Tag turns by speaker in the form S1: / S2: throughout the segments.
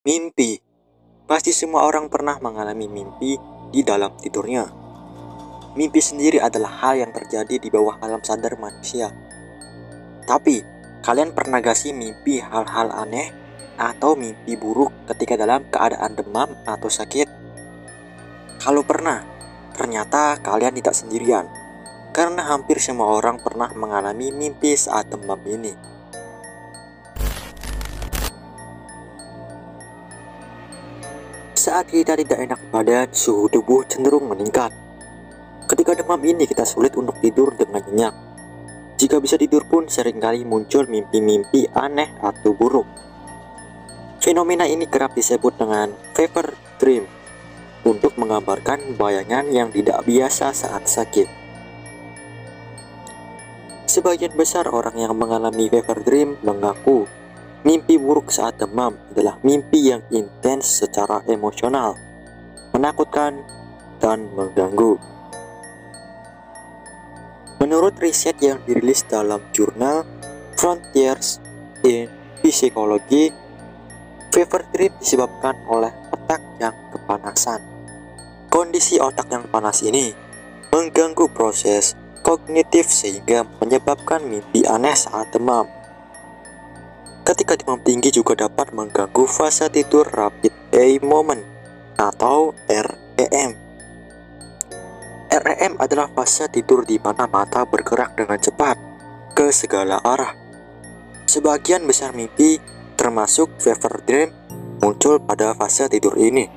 S1: Mimpi. Pasti semua orang pernah mengalami mimpi di dalam tidurnya. Mimpi sendiri adalah hal yang terjadi di bawah alam sadar manusia. Tapi, kalian pernah gak sih mimpi hal-hal aneh atau mimpi buruk ketika dalam keadaan demam atau sakit? Kalau pernah, ternyata kalian tidak sendirian. Karena hampir semua orang pernah mengalami mimpi saat demam ini. Saat kita tidak enak badan, suhu tubuh cenderung meningkat. Ketika demam ini kita sulit untuk tidur dengan nyenyak. Jika bisa tidur pun seringkali muncul mimpi-mimpi aneh atau buruk. Fenomena ini kerap disebut dengan fever dream untuk menggambarkan bayangan yang tidak biasa saat sakit. Sebagian besar orang yang mengalami fever dream mengaku mimpi buruk saat demam adalah mimpi yang intens secara emosional, menakutkan, dan mengganggu. Menurut riset yang dirilis dalam jurnal Frontiers in Psychology, fever dream disebabkan oleh otak yang kepanasan. Kondisi otak yang panas ini mengganggu proses kognitif sehingga menyebabkan mimpi aneh saat demam. Ketika demam tinggi juga dapat mengganggu fase tidur rapid eye movement atau REM. REM adalah fase tidur di mana mata bergerak dengan cepat ke segala arah. Sebagian besar mimpi, termasuk fever dream, muncul pada fase tidur ini.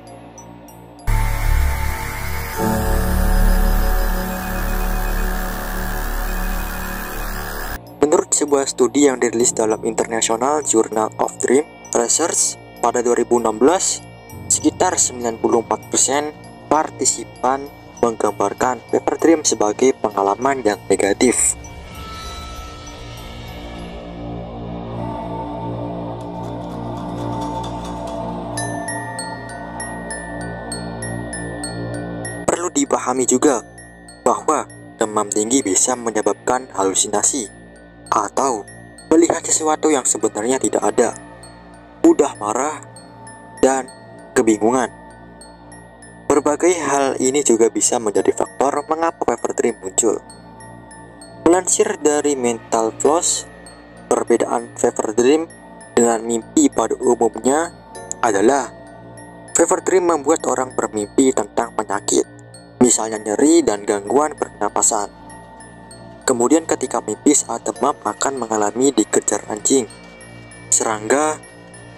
S1: Menurut sebuah studi yang dirilis dalam International Journal of Dream Research pada 2016, sekitar 94% partisipan menggambarkan fever dream sebagai pengalaman yang negatif. Perlu dipahami juga bahwa demam tinggi bisa menyebabkan halusinasi atau melihat sesuatu yang sebenarnya tidak ada, mudah marah, dan kebingungan. Berbagai hal ini juga bisa menjadi faktor mengapa fever dream muncul. Melansir dari Mental Floss, perbedaan fever dream dengan mimpi pada umumnya adalah fever dream membuat orang bermimpi tentang penyakit, misalnya nyeri dan gangguan pernapasan. Kemudian ketika mimpi saat demam akan mengalami dikejar anjing, serangga,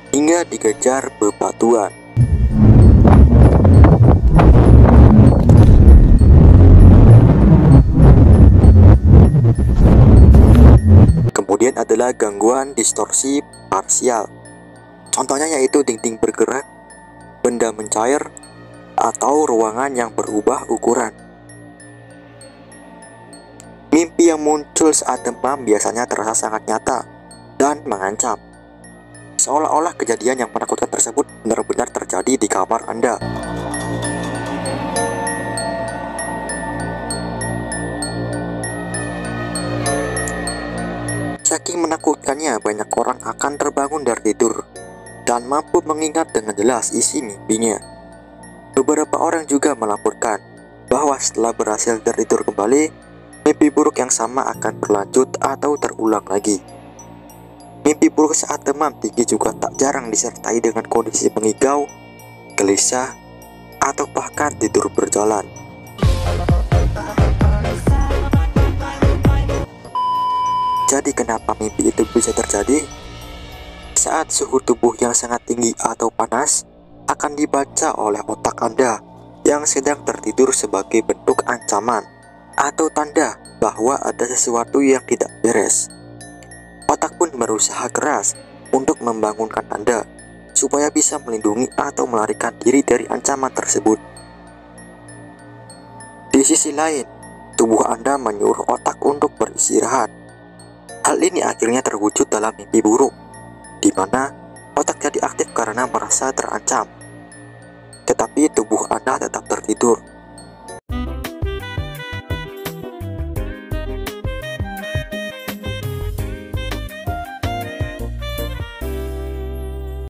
S1: hingga dikejar bebatuan. Kemudian adalah gangguan distorsi parsial. Contohnya yaitu dinding bergerak, benda mencair, atau ruangan yang berubah ukuran. Mimpi yang muncul saat demam biasanya terasa sangat nyata dan mengancam, seolah-olah kejadian yang menakutkan tersebut benar-benar terjadi di kamar Anda. Saking menakutkannya, banyak orang akan terbangun dari tidur dan mampu mengingat dengan jelas isi mimpinya. Beberapa orang juga melaporkan bahwa setelah berhasil tertidur kembali, mimpi buruk yang sama akan berlanjut atau terulang lagi. Mimpi buruk saat demam tinggi juga tak jarang disertai dengan kondisi mengigau, gelisah, atau bahkan tidur berjalan. Jadi kenapa mimpi itu bisa terjadi? Saat suhu tubuh yang sangat tinggi atau panas akan dibaca oleh otak Anda yang sedang tertidur sebagai bentuk ancaman atau tanda bahwa ada sesuatu yang tidak beres. Otak pun berusaha keras untuk membangunkan Anda supaya bisa melindungi atau melarikan diri dari ancaman tersebut. Di sisi lain, tubuh Anda menyuruh otak untuk beristirahat. Hal ini akhirnya terwujud dalam mimpi buruk, di mana otak jadi aktif karena merasa terancam. Tetapi tubuh Anda tetap tertidur.